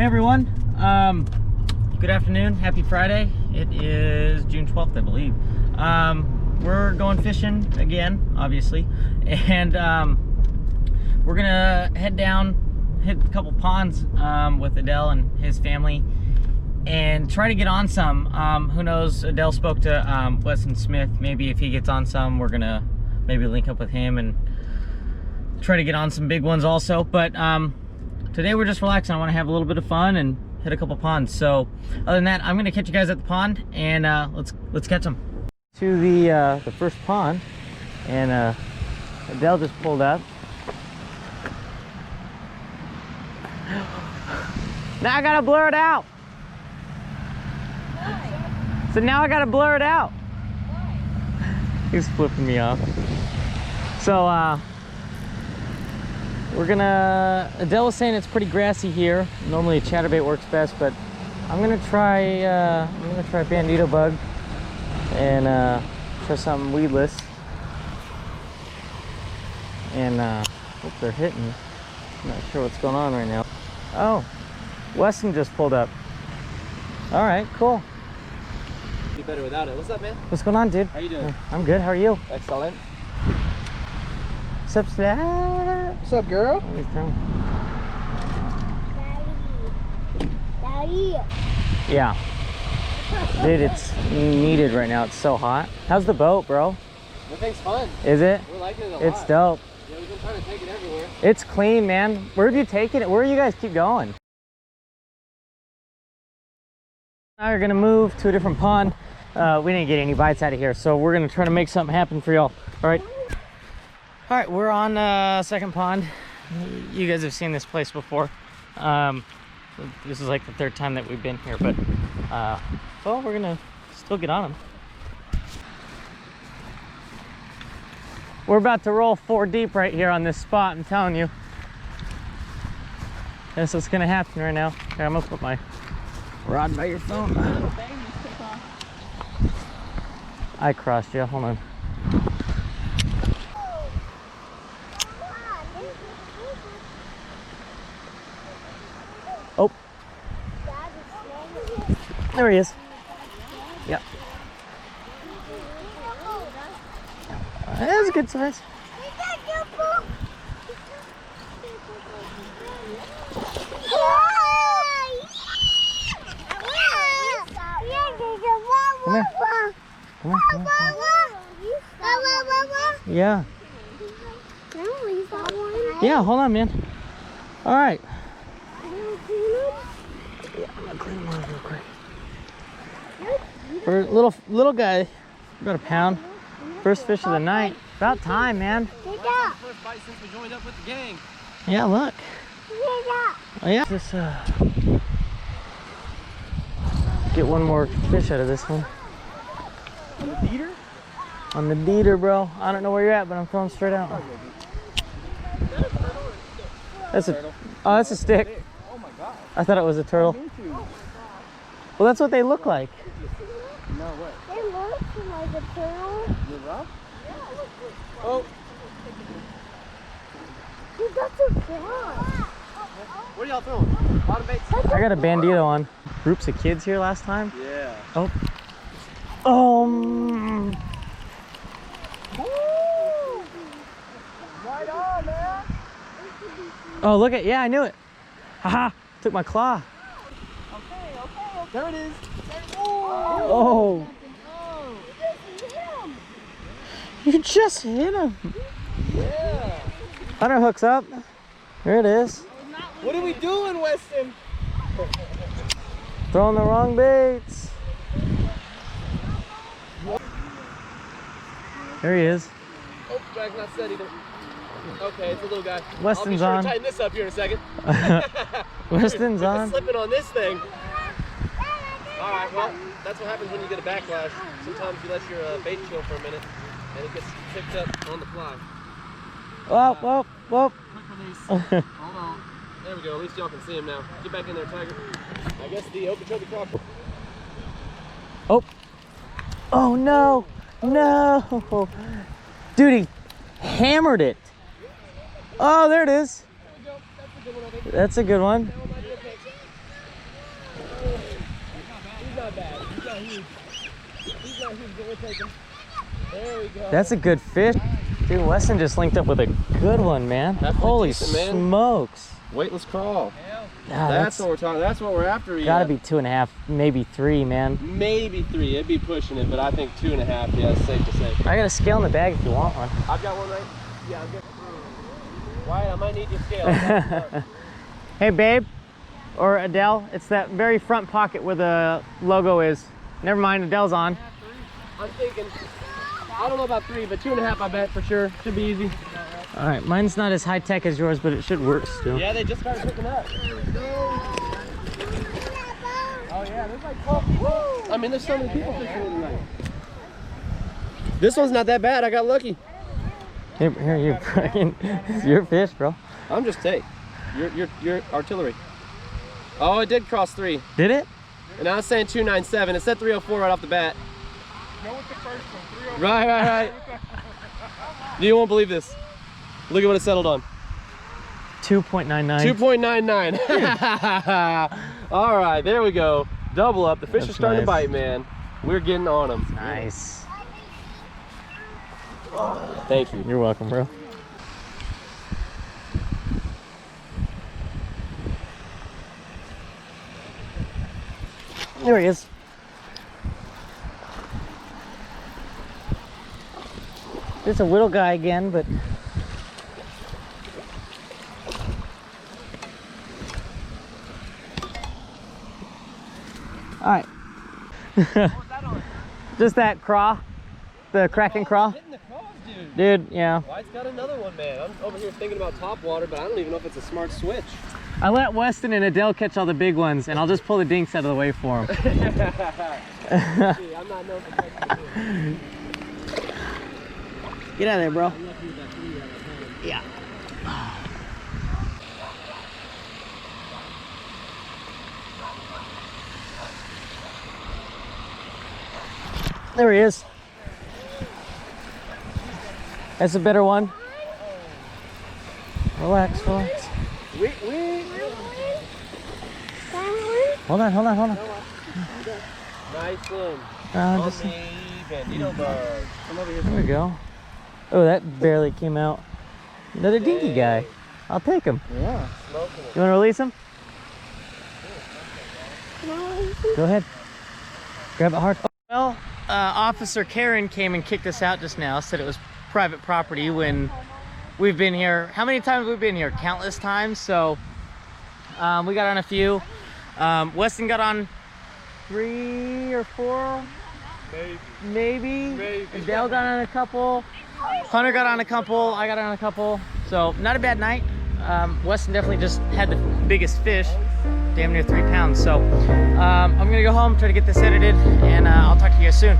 everyone, good afternoon, happy Friday. It is June 12th, I believe. We're going fishing again, obviously, and we're gonna head down, hit a couple ponds with Adele and his family, and try to get on some. Who knows, Adele spoke to Weston Smith. Maybe if he gets on some, we're gonna maybe link up with him and try to get on some big ones also. But today we're just relaxing. I want to have a little bit of fun and hit a couple ponds. So other than that, I'm gonna catch you guys at the pond, and let's catch them. To the first pond, and Adele just pulled up. Now I gotta blur it out. Why? So now I gotta blur it out. Why? He's flipping me off. So we're gonna, Adele was saying it's pretty grassy here. Normally a chatterbait works best, but I'm gonna try bandito bug and try something weedless. And hope they're hitting. I'm not sure what's going on right now. Oh, Weston just pulled up. All right, cool. Be better without it. What's up, man? What's going on, dude? How you doing? I'm good. How are you? Excellent. What's up, Slap? What's up, girl? Daddy. Yeah. Dude, it's needed right now. It's so hot. How's the boat, bro? The thing's fun. Is it? We're liking it a lot. It's dope. Yeah, we've been trying to take it everywhere. It's clean, man. Where have you taken it? Where do you guys keep going? Now we're gonna move to a different pond. We didn't get any bites out of here, so we're gonna try to make something happen for y'all. All right. All right, we're on second pond. You guys have seen this place before. This is like the third time that we've been here, but well, we're gonna still get on them. We're about to roll 4 deep right here on this spot, I'm telling you. That's what's gonna happen right now. Here, I'm gonna put my rod by your phone. I crossed you, hold on. Oh. There he is. Yep. That's a good size. Come here. Come here, come here. Yeah. Yeah, hold on, man. All right. Yeah, I'm gonna clean him real quick. For a little guy, about a pound. First fish of the night. About time, man. First bite since we joined up with the gang. Yeah, look. Oh yeah. Just get one more fish out of this one. On the beater? On the beater, bro. I don't know where you're at, but I'm throwing straight out. That's a that's a stick. Oh my god. I thought it was a turtle. Well, that's what they look like. No way. They look like a turtle. You rough? Oh. You got some fun. What are y'all throwing? Bottom baits? I got a bandito on. Groups of kids here last time. Yeah. Oh. Right on, man. Oh, look at, yeah, I knew it. Haha, took my claw. Okay. There it is. Oh. You just hit him. Yeah. Hunter hooks up. There it is. What are we doing, Weston? Throwing the wrong baits. There he is. Oh, drag's not steady. Okay, it's a little guy. Weston's I'll be sure on. to tighten this up here in a second. Weston's on. Slipping on this thing. All right, well, that's what happens when you get a backlash. Sometimes you let your bait chill for a minute, and it gets picked up on the fly. Whoop, whoop, whoop. Quick release. Hold on. There we go. At least y'all can see him now. Get back in there, Tiger. I guess the Okeechobee crawfish. Oh. Oh, no. No. Dude, he hammered it. Oh, there it is. That's a good one. He's not here, we'll take him. There we go. That's a good fish. Dude, Weston just linked up with a good one, man. That's Holy decent, man. smokes. Weightless crawl. Ah, That's what we're talking. That's what we're after. Gotta be 2.5, maybe 3, man. Maybe 3. It'd be pushing it, but I think 2.5. Yeah, it's safe to say. I got a scale in the bag if you want one. I've got one right. Yeah, I'm good. Wyatt, I might need your scale. Hey, babe, or Adele, it's that very front pocket where the logo is. Never mind, Adele's on. I'm thinking. I don't know about 3, but 2.5. I bet for sure. Should be easy. All right, mine's not as high tech as yours, but it should work still. Yeah, they just started picking up. Oh yeah, there's like 12 people. I mean, there's so many people fishing tonight. This one's not that bad. I got lucky. Here, you fucking, it's your fish, bro. I'm just tape. Your artillery. Oh, it did cross 3. Did it? And I was saying 297. It said 304 right off the bat. Go with the first one. 304. Right. You won't believe this. Look at what it settled on. 2.99. 2.99. All right, there we go. Double up. The fish are starting to bite, man. We're getting on them. Nice. Thank you. You're welcome, bro. There he is. It's a little guy again, but all right. Just that craw, the Kraken craw. Hitting the craws, dude. Dude, yeah. White's got another one, man. I'm over here thinking about top water, but I don't even know if it's a smart switch. I let Weston and Adele catch all the big ones, and I'll just pull the dinks out of the way for them. I'm not known for catching. Get out of there, bro. Yeah. There he is. That's a better one. Relax, relax. Hold on. Nice one. Just, Bandito bug. Come over here. there we go. Oh, that barely came out. Another dinky guy. I'll take him. Yeah. Smoking it. You want to release him? Go ahead. Grab it hard. Well, Officer Karen came and kicked us out just now, said it was private property when we've been here. How many times have we been here? Countless times. So we got on a few. Weston got on 3 or 4. Maybe. Adele got on a couple. Hunter got on a couple. I got on a couple. So not a bad night. Weston definitely just had the biggest fish, damn near 3 pounds. So I'm gonna go home, try to get this edited, and I'll talk to you guys soon.